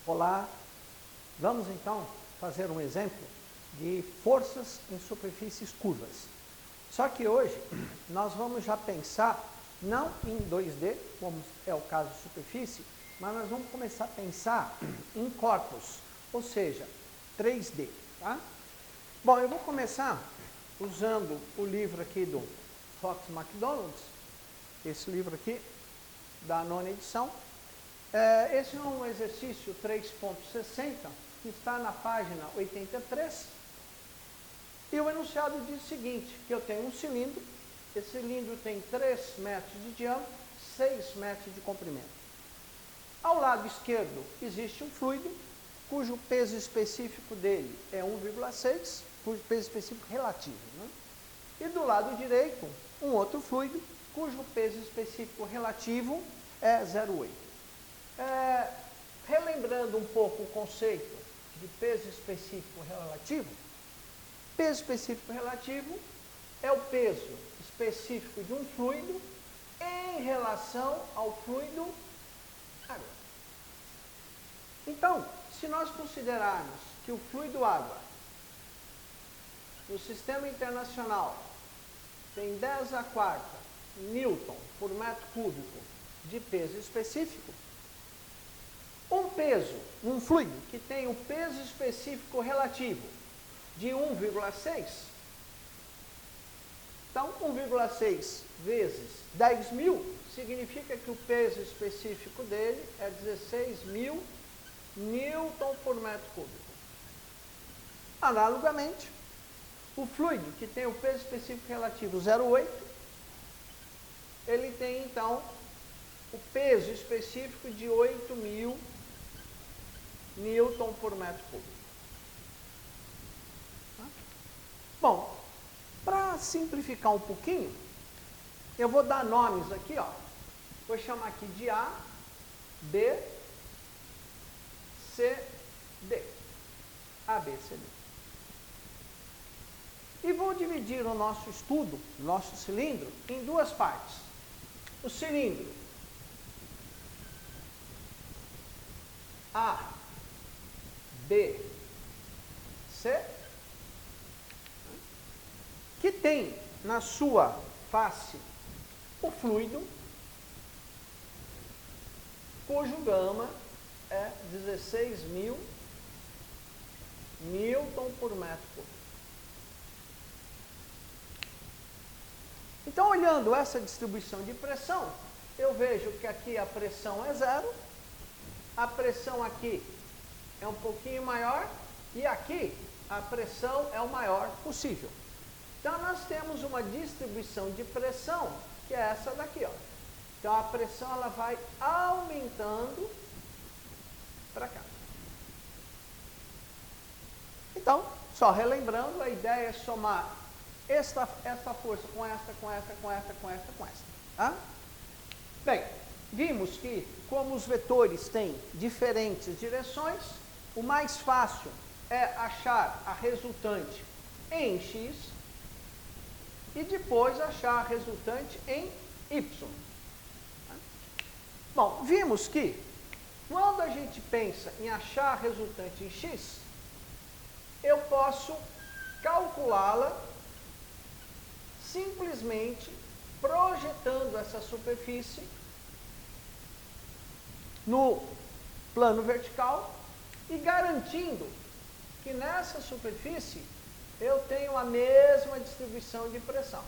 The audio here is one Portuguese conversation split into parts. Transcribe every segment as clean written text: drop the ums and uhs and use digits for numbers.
Olá, vamos então fazer um exemplo de forças em superfícies curvas. Só que hoje nós vamos já pensar não em 2D, como é o caso de superfície, mas nós vamos começar a pensar em corpos, ou seja, 3D. Tá? Bom, eu vou começar usando o livro aqui do Fox McDonald's, esse livro aqui, da 9ª edição. Esse é um exercício 3.60, que está na página 83. E o enunciado diz o seguinte, que eu tenho um cilindro, esse cilindro tem 3 metros de diâmetro, 6 metros de comprimento. Ao lado esquerdo existe um fluido, cujo peso específico dele é 1,6, cujo peso específico relativo. Né? E do lado direito, um outro fluido, cujo peso específico relativo é 0,8. Relembrando um pouco o conceito de peso específico relativo, peso específico relativo é o peso específico de um fluido em relação ao fluido água. Então, se nós considerarmos que o fluido água no sistema internacional tem 10⁴ newton por metro cúbico de peso específico, um fluido que tem o peso específico relativo de 1,6, então 1,6 vezes 10.000 significa que o peso específico dele é 16.000 newton por metro cúbico. Analogamente, o fluido que tem o peso específico relativo 0,8, ele tem então o peso específico de 8.000 newton por metro cúbico. Bom, para simplificar um pouquinho, eu vou dar nomes aqui, ó. Vou chamar aqui de A, B, C, D. A, B, C, D. E vou dividir o nosso estudo, o nosso cilindro, em duas partes. O cilindro A, B, C, que tem na sua face o fluido, cujo gama é 16.000 newton por metro cúbico. Então, olhando essa distribuição de pressão, eu vejo que aqui a pressão é 0, a pressão aqui é um pouquinho maior e aqui a pressão é o maior possível. Então, nós temos uma distribuição de pressão, que é essa daqui, ó. Então, a pressão ela vai aumentando para cá. Então, só relembrando, a ideia é somar esta força com esta, com esta, com esta, com esta, com esta. Tá? Bem, vimos que, como os vetores têm diferentes direções, o mais fácil é achar a resultante em x e depois achar a resultante em y. Bom, vimos que quando a gente pensa em achar a resultante em x, eu posso calculá-la simplesmente projetando essa superfície no plano vertical e garantindo que nessa superfície eu tenho a mesma distribuição de pressão.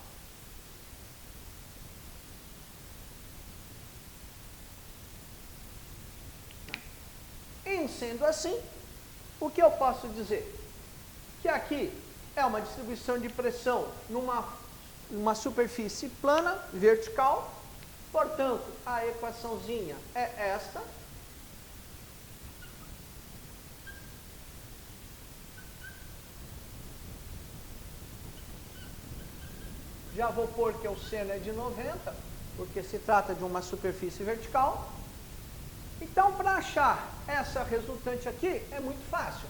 Em sendo assim, o que eu posso dizer? Que aqui é uma distribuição de pressão numa superfície plana, vertical, portanto, a equaçãozinha é esta. Já vou pôr que o seno é de 90, porque se trata de uma superfície vertical. Então, para achar essa resultante aqui, é muito fácil.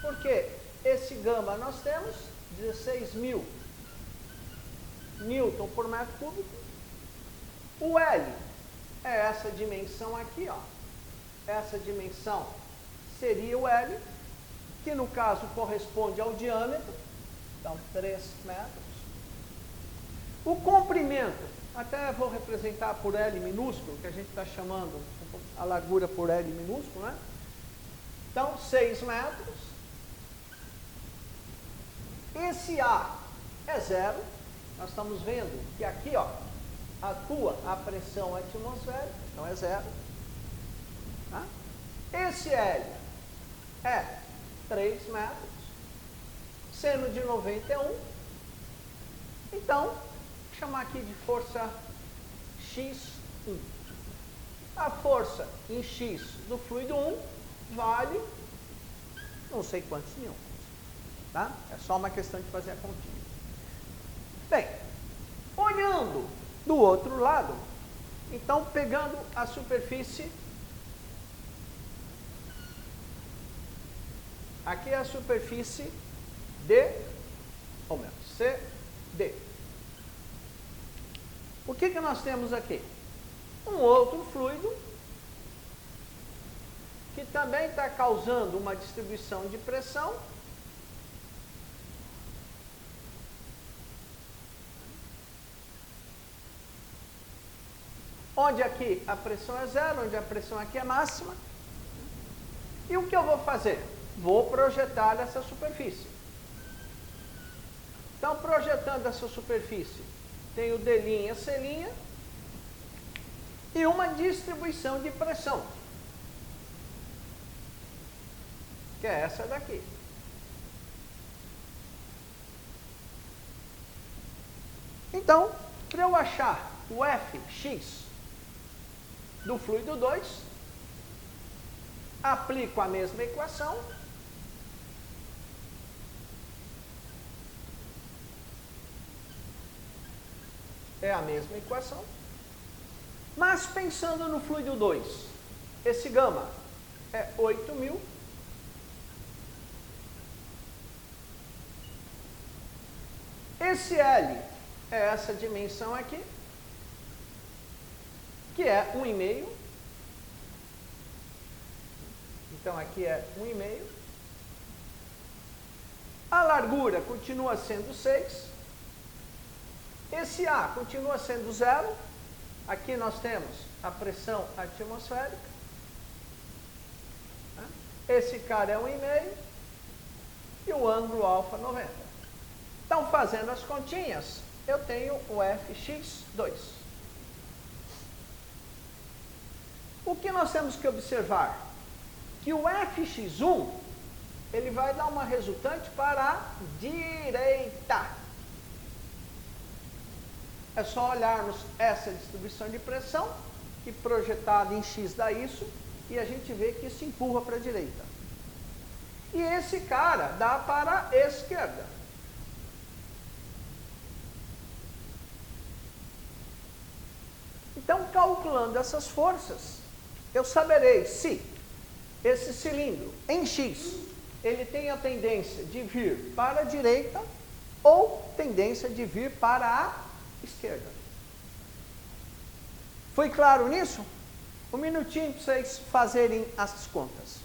Porque esse gama nós temos 16.000 newton por metro cúbico. O L é essa dimensão aqui, ó. Essa dimensão teria o L, que no caso corresponde ao diâmetro, então 3 metros. O comprimento, até vou representar por L minúsculo, que a gente está chamando a largura por L minúsculo, né? Então, 6 metros. Esse A é 0. Nós estamos vendo que aqui, ó, atua a pressão atmosférica, então é 0. Tá? Esse L é 3 metros, seno de 91. Então, vou chamar aqui de força X1. A força em X do fluido 1 vale não sei quantos newtons. Tá? É só uma questão de fazer a continha. Bem, olhando do outro lado, então pegando a superfície, aqui é a superfície D, ou melhor, CD. O que nós temos aqui? Um outro fluido que também está causando uma distribuição de pressão. Onde aqui a pressão é 0, onde a pressão aqui é máxima. E o que eu vou fazer? Vou projetar essa superfície. Então, projetando essa superfície, tenho D', C', e uma distribuição de pressão, que é essa daqui. Então, para eu achar o Fx do fluido 2, aplico a mesma equação. É a mesma equação. Mas pensando no fluido 2, esse gama é 8.000. Esse L é essa dimensão aqui, que é 1,5. Então, aqui é 1,5. A largura continua sendo 6. Esse A continua sendo 0. Aqui nós temos a pressão atmosférica. Esse cara é 1,5. E o ângulo alfa 90. Então, fazendo as continhas, eu tenho o Fx2. O que nós temos que observar? Que o Fx1, ele vai dar uma resultante para a direita. É só olharmos essa distribuição de pressão, que projetada em X dá isso, e a gente vê que isso empurra para a direita. E esse cara dá para a esquerda. Então, calculando essas forças, eu saberei se esse cilindro em X, ele tem a tendência de vir para a direita ou tendência de vir para a esquerda. Foi claro nisso? Um minutinho para vocês fazerem as contas.